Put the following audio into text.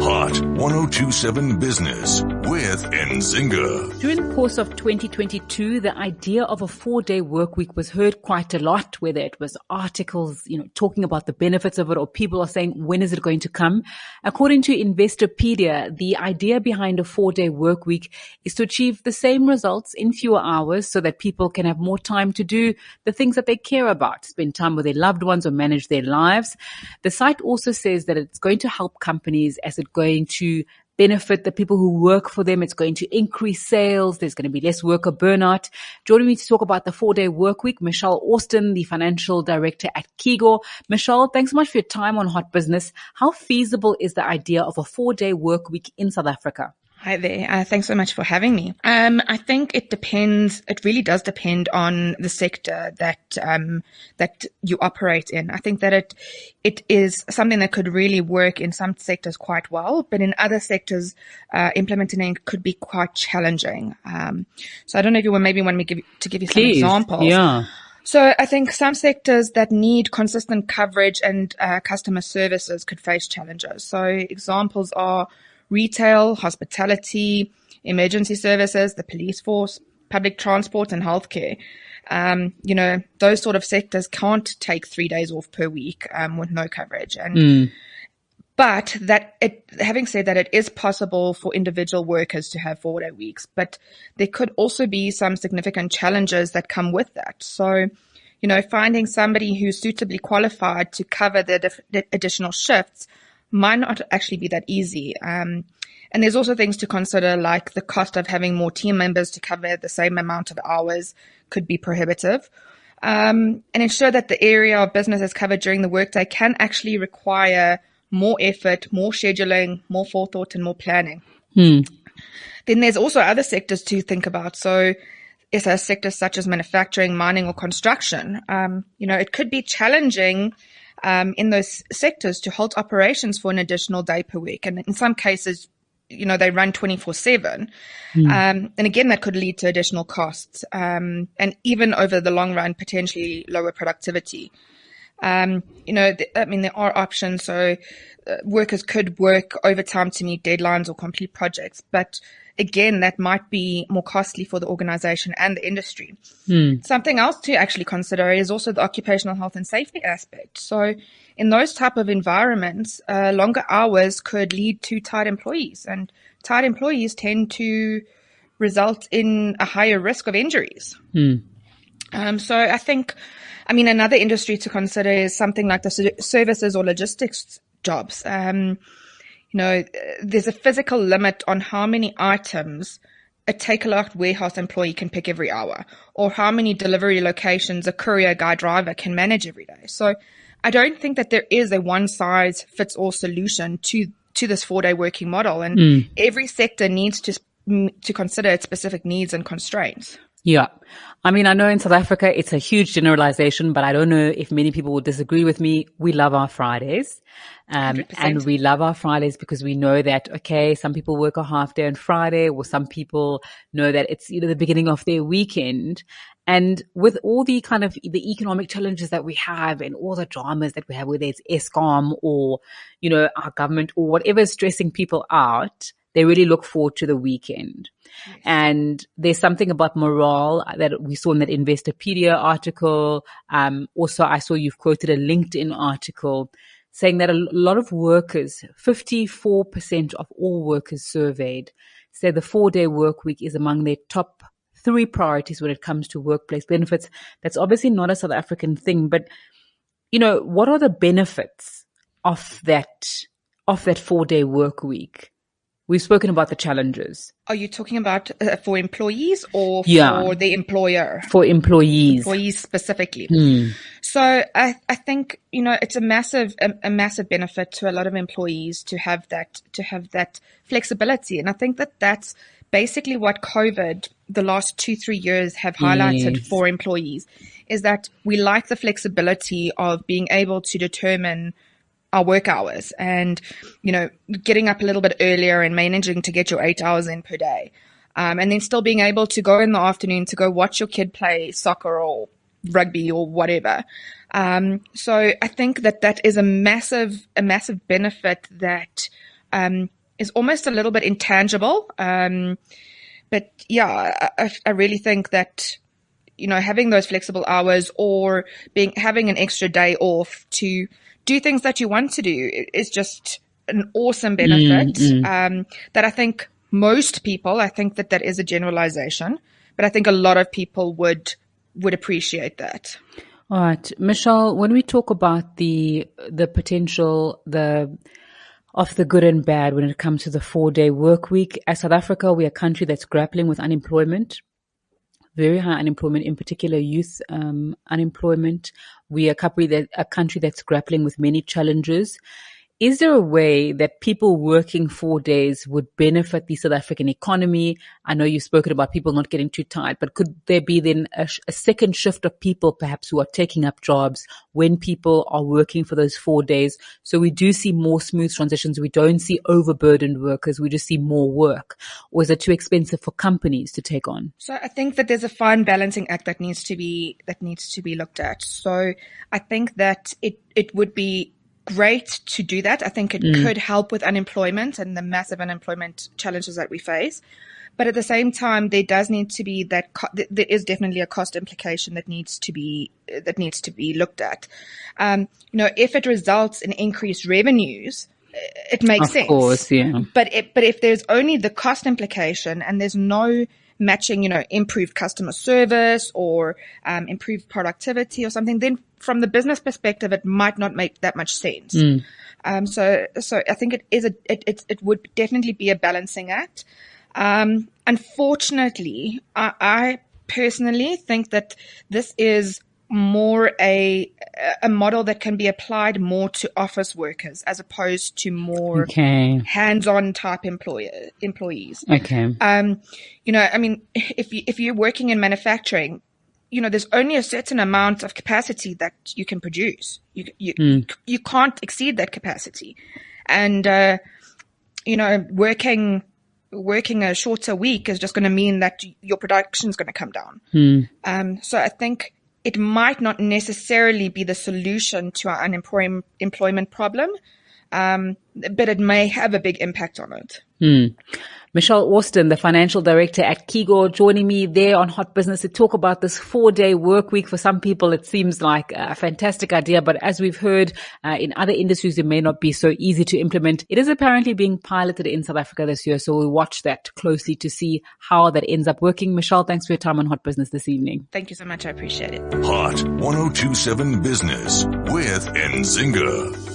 Hot 1027 Business with Nzinga. During the course of 2022, the idea of a 4-day work week was heard quite a lot, whether it was articles, talking about the benefits of it, or people are saying, when is it going to come? According to Investopedia, the idea behind a 4-day work week is to achieve the same results in fewer hours so that people can have more time to do the things that they care about, spend time with their loved ones or manage their lives. The site also says that it's going to help companies as it's going to benefit the people who work for them. It's going to increase sales. There's going to be less worker burnout. Joining me to talk about the 4-day work week, Michelle Austin, the financial director at Kego. Michelle, thanks so much for your time on Hot Business. How feasible is the idea of a 4-day work week in South Africa? Hi there. Thanks so much for having me. I think it depends. It really does depend on the sector that you operate in. I think that it is something that could really work in some sectors quite well, but in other sectors, implementing it could be quite challenging. So I don't know if you maybe want me to give you some examples. Yeah. So I think some sectors that need consistent coverage and customer services could face challenges. So examples are retail, hospitality, emergency services, the police force, public transport, and healthcare. Those sort of sectors can't take 3 days off per week with no coverage. But having said that, it is possible for individual workers to have 4-day weeks, but there could also be some significant challenges that come with that. So, finding somebody who's suitably qualified to cover the additional shifts might not actually be that easy. And there's also things to consider, like the cost of having more team members to cover the same amount of hours could be prohibitive. And ensure that the area of business is covered during the workday can actually require more effort, more scheduling, more forethought, and more planning. Then there's also other sectors to think about. So it's a sectors such as manufacturing, mining, or construction. It could be challenging in those sectors to hold operations for an additional day per week. And in some cases, they run 24/7. And again, that could lead to additional costs, and even over the long run, potentially lower productivity. There are options. So workers could work overtime to meet deadlines or complete projects, but again, that might be more costly for the organization and the industry. Something else to actually consider is also the occupational health and safety aspect. So in those type of environments, longer hours could lead to tired employees, and tired employees tend to result in a higher risk of injuries. So I think, another industry to consider is something like the services or logistics jobs. There's a physical limit on how many items a take-a-lot warehouse employee can pick every hour, or how many delivery locations a courier guy driver can manage every day. So I don't think that there is a one-size-fits-all solution to this 4-day working model, and every sector needs to consider its specific needs and constraints. Yeah. I know in South Africa, it's a huge generalization, but I don't know if many people will disagree with me. We love our Fridays. And we love our Fridays because we know that, okay, some people work a half day on Friday, or some people know that it's, the beginning of their weekend. And with all the kind of the economic challenges that we have and all the dramas that we have, whether it's Eskom or, our government or whatever is stressing people out, they really look forward to the weekend. Yes. And there's something about morale that we saw in that Investopedia article. Also, I saw you've quoted a LinkedIn article saying that a lot of workers, 54% of all workers surveyed, say the 4-day work week is among their top 3 priorities when it comes to workplace benefits. That's obviously not a South African thing, but, what are the benefits of that 4-day work week? We've spoken about the challenges. Are you talking about for employees or for the employer? For employees. Employees specifically. So I think, it's a massive benefit to a lot of employees to have that flexibility. And I think that that's basically what COVID, the last 2-3 years have highlighted for employees, is that we like the flexibility of being able to determine our work hours and, getting up a little bit earlier and managing to get your 8 hours in per day. And then still being able to go in the afternoon to go watch your kid play soccer or rugby or whatever. So I think that is a massive benefit that, is almost a little bit intangible. But yeah, I really think that, having those flexible hours or having an extra day off to do things that you want to do is just an awesome benefit. That I think most people, I think that is a generalization, but I think a lot of people would appreciate that. All right, Michelle, when we talk about the potential, of the good and bad when it comes to the 4-day work week, as South Africa, we're a country that's grappling with unemployment, very high unemployment, in particular youth unemployment. We are a country that's grappling with many challenges. Is there a way that people working 4 days would benefit the South African economy? I know you've spoken about people not getting too tired, but could there be then a second shift of people perhaps who are taking up jobs when people are working for those 4 days? So we do see more smooth transitions. We don't see overburdened workers. We just see more work. Or is it too expensive for companies to take on? So I think that there's a fine balancing act that needs to be looked at. So I think that it would be great to do that. I think it could help with unemployment and the massive unemployment challenges that we face. But at the same time, there does need to be there is definitely a cost implication that needs to be looked at. If it results in increased revenues, it makes sense. Of course, yeah. But if there's only the cost implication and there's no matching, improved customer service or improved productivity or something, then from the business perspective, it might not make that much sense. So I think it would definitely be a balancing act. Unfortunately, I personally think that this is more a model that can be applied more to office workers as opposed to more hands-on type employees. Okay. If you're working in manufacturing, there's only a certain amount of capacity that you can produce. You can't exceed that capacity. And, working a shorter week is just going to mean that your production is going to come down. So I think it might not necessarily be the solution to our unemployment problem, but it may have a big impact on it. Michelle Austin, the financial director at Kigo, joining me there on Hot Business to talk about this 4-day work week. For some people, it seems like a fantastic idea, but as we've heard in other industries, it may not be so easy to implement. It is apparently being piloted in South Africa this year, so we'll watch that closely to see how that ends up working. Michelle, thanks for your time on Hot Business this evening. Thank you so much. I appreciate it. Hot 1027 Business with Nzinga.